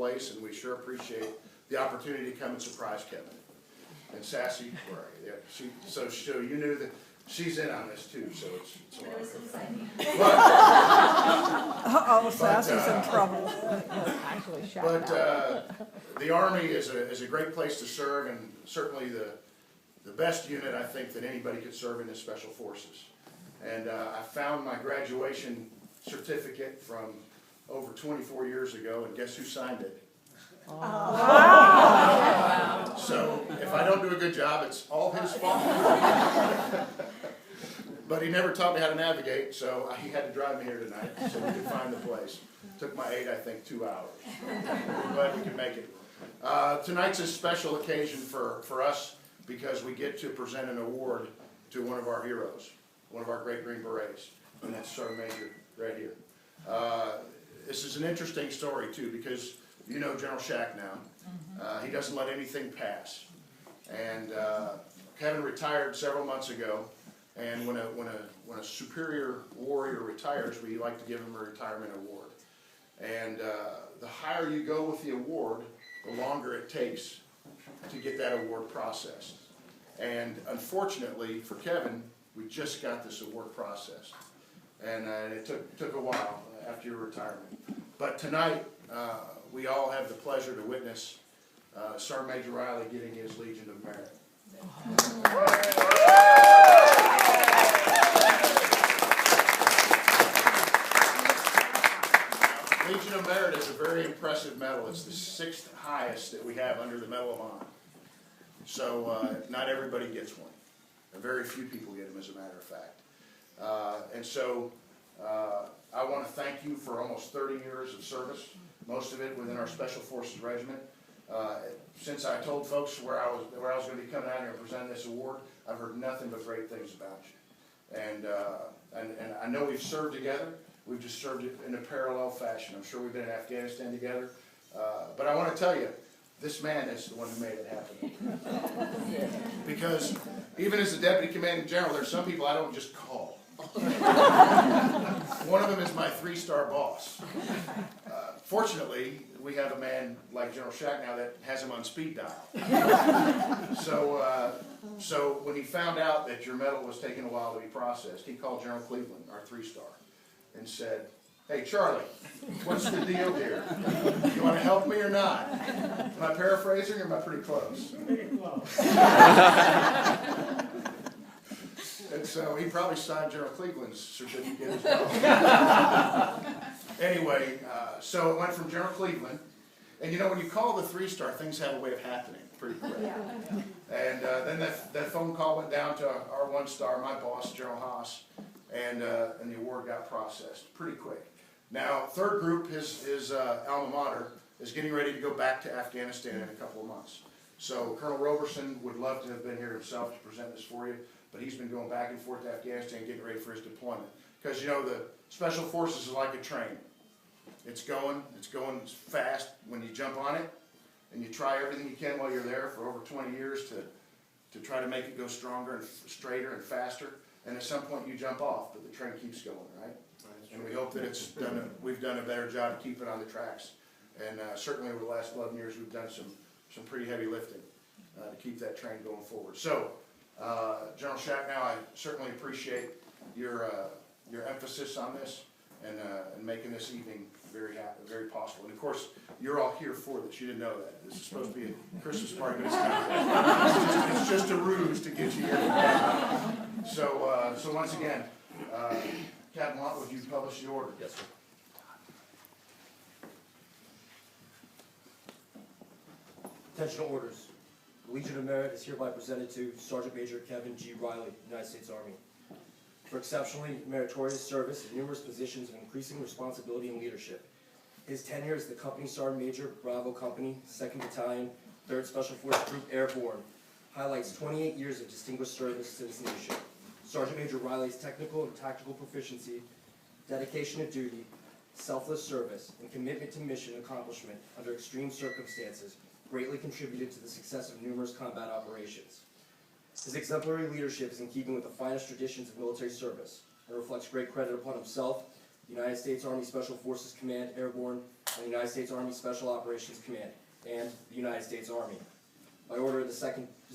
place, and we sure appreciate the opportunity to come and surprise Kevin. And Sassy, where are you? Yeah, so you knew that she's in on this too, so it's a lot of fun. Uh-oh, Sassy's in trouble. But the Army is a great place to serve, and certainly the best unit I think that anybody could serve in is Special Forces. And I found my graduation certificate from over 24 years ago, and guess who signed it? Wow. So if I don't do a good job, it's all his fault. But he never taught me how to navigate, so he had to drive me here tonight so we could find the place. Took my aide, I think, 2 hours. But we could make it. Tonight's a special occasion for us because we get to present an award to one of our heroes, one of our great Green Berets, and that's Sergeant Major right here. This is an interesting story, too, because you know General Shack now. He doesn't let anything pass. And Kevin retired several months ago, and when a superior warrior retires, we like to give him a retirement award. And the higher you go with the award, the longer it takes to get that award processed. And unfortunately for Kevin, we just got this award processed. And it took a while after your retirement. But tonight, we all have the pleasure to witness Sergeant Major Riley getting his Legion of Merit. Legion of Merit is a very impressive medal. It's the 6th highest that we have under the Medal of Honor. So not everybody gets one. Very few people get them, as a matter of fact. And so I want to thank you for almost 30 years of service, most of it within our Special Forces Regiment. Since I told folks where I was going to be coming out here and presenting this award, I've heard nothing but great things about you. And I know we've served together. We've just served it in a parallel fashion. I'm sure we've been in Afghanistan together. But I want to tell you, this man is the one who made it happen. Because even as the Deputy Commanding General, there's some people I don't just call. One of them is my 3-star boss. Fortunately, we have a man like General Shack now that has him on speed dial. So when he found out that your medal was taking a while to be processed, he called General Cleveland, our 3-star, and said, "Hey, Charlie, what's the deal here? You want to help me or not?" Am I paraphrasing or am I pretty close? Pretty close. And so he probably signed General Cleveland's certificate as well. Anyway, so it went from General Cleveland. And you know, when you call the 3-star, things have a way of happening pretty quick. And then that phone call went down to our 1-star, my boss, General Haas, and the award got processed pretty quick. Now, third group, his alma mater, is getting ready to go back to Afghanistan in a couple of months. So Colonel Roberson would love to have been here himself to present this for you, but he's been going back and forth to Afghanistan getting ready for his deployment. Because, you know, the Special Forces is like a train. It's going fast when you jump on it, and you try everything you can while you're there for over 20 years to try to make it go stronger and straighter and faster. And at some point you jump off, but the train keeps going, right? And we hope that we've done a better job of keeping it on the tracks. And certainly over the last 11 years, we've done some pretty heavy lifting to keep that train going forward. So, General Shack, now I certainly appreciate your emphasis on this and making this evening very happy, very possible. And of course, you're all here for this. You didn't know that. This is supposed to be a Christmas party, but it's not. It's just a ruse to get you here. So once again, Captain Watt, would you publish the order? Yes, sir. Attention orders. The Legion of Merit is hereby presented to Sergeant Major Kevin G. Riley, United States Army, for exceptionally meritorious service in numerous positions of increasing responsibility and leadership. His tenure as the Company Sergeant Major, Bravo Company, 2nd Battalion, 3rd Special Forces Group Airborne, highlights 28 years of distinguished service to this nation. Sergeant Major Riley's technical and tactical proficiency, dedication to duty, selfless service, and commitment to mission accomplishment under extreme circumstances greatly contributed to the success of numerous combat operations. His exemplary leadership is in keeping with the finest traditions of military service and reflects great credit upon himself, the United States Army Special Forces Command Airborne, and the United States Army Special Operations Command and the United States Army. By order of the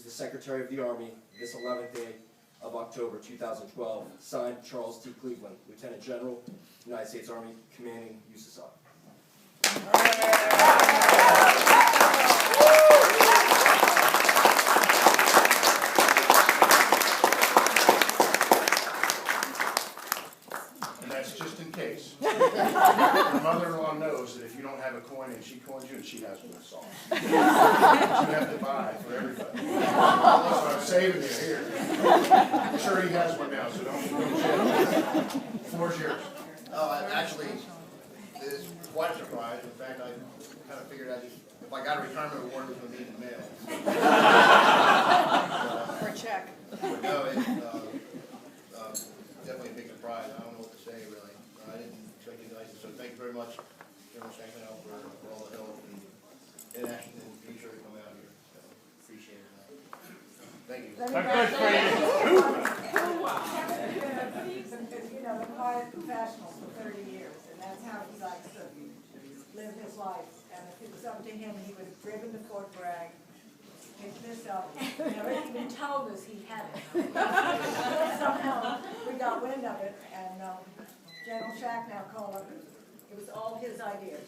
Secretary of the Army, this 11th day of October 2012, signed Charles T. Cleveland, Lieutenant General, United States Army, commanding USASOC. And that's just in case. Your mother-in-law knows that if you don't have a coin and she coins you, and she has one sauce. You have to buy for everybody. So I'm saving you here. I'm sure he has one now, so don't share. Floor's yours. Actually, it's quite a surprise. In fact, I kind of figured if I got a retirement award, it was going to be in the mail. Or check. But no, it's definitely a big surprise. I don't know what to say, really. I didn't expect you guys to, so thank you very much, General Shanklin, for all the help and action in the future to come out here. So, appreciate it. Thank you. You know, the quiet professional for 30 years, and that's how he likes to live his life. And if it was up to him, he would have driven to Fort Bragg, picked this up, never even told us he had it. Somehow, we got wind of it, and General Shack now called it. It was all his idea.